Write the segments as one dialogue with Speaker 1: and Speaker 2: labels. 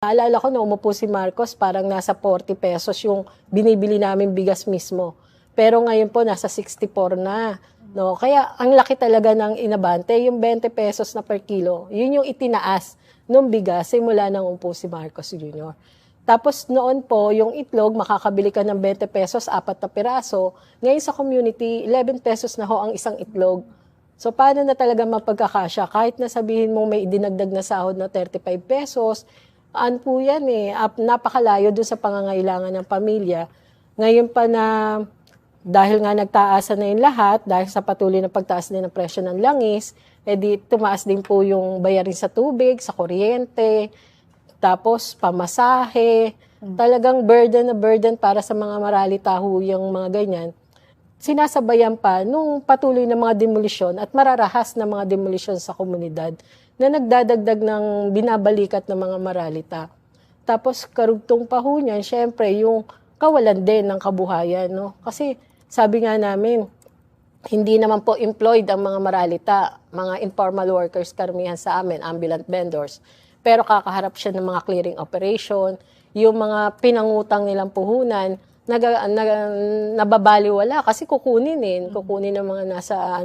Speaker 1: Naalala ko nung umupo si Marcos, parang nasa 40 pesos yung binibili namin bigas mismo. Pero ngayon po, nasa 64 na. No? Kaya ang laki talaga ng inabante, yung 20 pesos na per kilo. Yun yung itinaas nung bigas simula nang umupo si Marcos Jr. Tapos noon po, yung itlog, makakabili ka ng 20 pesos, 4 na piraso. Ngayon sa community, 11 pesos na ho ang isang itlog. So paano na talaga mapagkakasya? Kahit na sabihin mong may dinagdag na sahod na 35 pesos, po yan napakalayo dun sa pangangailangan ng pamilya. Ngayon pa na dahil nga nagtaasan na yung lahat, dahil sa patuloy na pagtaas din ng presyo ng langis, edi tumaas din po yung bayarin sa tubig, sa kuryente, tapos pamasahe, talagang burden na burden para sa mga maralita ho yung mga ganyan. Sinasabayan pa nung patuloy na mga demolisyon at mararahas na mga demolisyon sa komunidad na nagdadagdag ng binabalikat ng mga maralita. Tapos karugtong pa ho niyan, syempre yung kawalan din ng kabuhayan. No? Kasi sabi nga namin, hindi naman po employed ang mga maralita, mga informal workers karamihan sa amin, ambulant vendors. Pero kakaharap siya ng mga clearing operation, yung mga pinangutang nilang puhunan, nababaliwala kasi kukunin ng mga nasa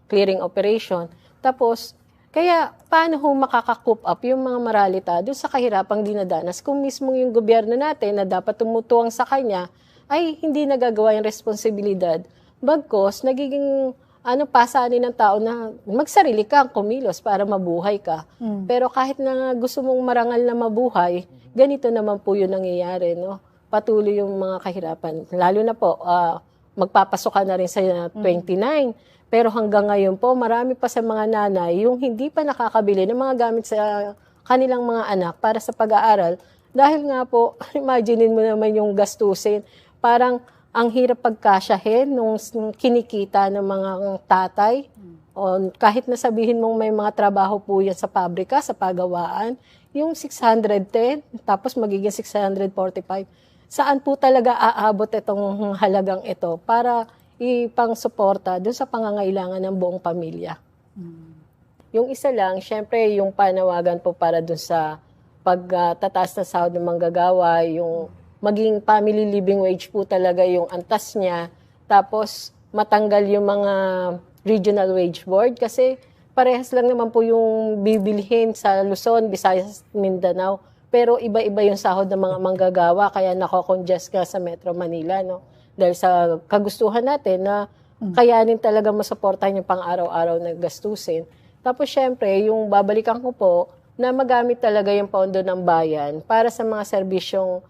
Speaker 1: clearing operation. Tapos, kaya paano ho makaka-coop up yung mga maralita doon sa kahirapang dinadanas kung mismo yung gobyerno natin na dapat tumutuwang sa kanya ay hindi nagagawa yung responsibilidad. Bagkos, nagiging pasanin ng tao na magsarili ka, kumilos para mabuhay ka. Pero kahit na gusto mong marangal na mabuhay, ganito naman po yung nangyayari, no? Patuloy yung mga kahirapan. Lalo na po, magpapasok ka na rin sa 29. Pero hanggang ngayon po, marami pa sa mga nanay yung hindi pa nakakabili ng mga gamit sa kanilang mga anak para sa pag-aaral. Dahil nga po, imaginein mo naman yung gastusin. Parang ang hirap pagkasyahin nung kinikita ng mga tatay. O kahit na sabihin mong may mga trabaho po yan sa pabrika, sa pagawaan, yung 610, tapos magiging 645. Saan po talaga aabot itong halagang ito para ipang-suporta doon sa pangangailangan ng buong pamilya. Yung isa lang, syempre yung panawagan po para doon sa pagtataas na sahod ng manggagawa, yung maging family living wage po talaga yung antas niya, tapos matanggal yung mga regional wage board kasi parehas lang naman po yung bibilhin sa Luzon, Visayas, Mindanao, pero iba-iba yung sahod ng mga manggagawa kaya nako-congest ka sa Metro Manila, no? Dahil sa kagustuhan natin na kayanin talaga masuportahan yung pang-araw-araw na gastusin. Tapos syempre, yung babalikan ko po na magamit talaga yung pondo ng bayan para sa mga serbisyong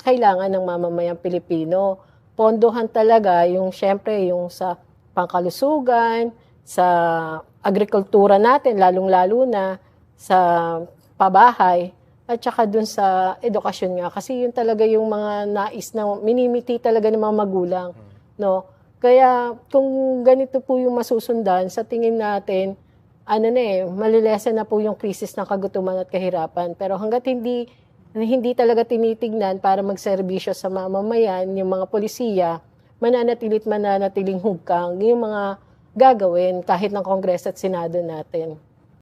Speaker 1: kailangan ng mamamayang Pilipino. Pondohan talaga yung syempre yung sa pangkalusugan, sa agrikultura natin, lalong-lalo na sa pabahay, at saka dun sa edukasyon nga. Kasi yun talaga yung mga nais na minimiti talaga ng mga magulang. No? Kaya kung ganito po yung masusundan, sa tingin natin, malilesen na po yung krisis ng kagutuman at kahirapan. Pero hanggat hindi talaga tinitignan para magserbisyo sa mamamayan, yung mga polisiya, mananatiling hugkang yung mga gagawin kahit ng Kongreso at Senado natin.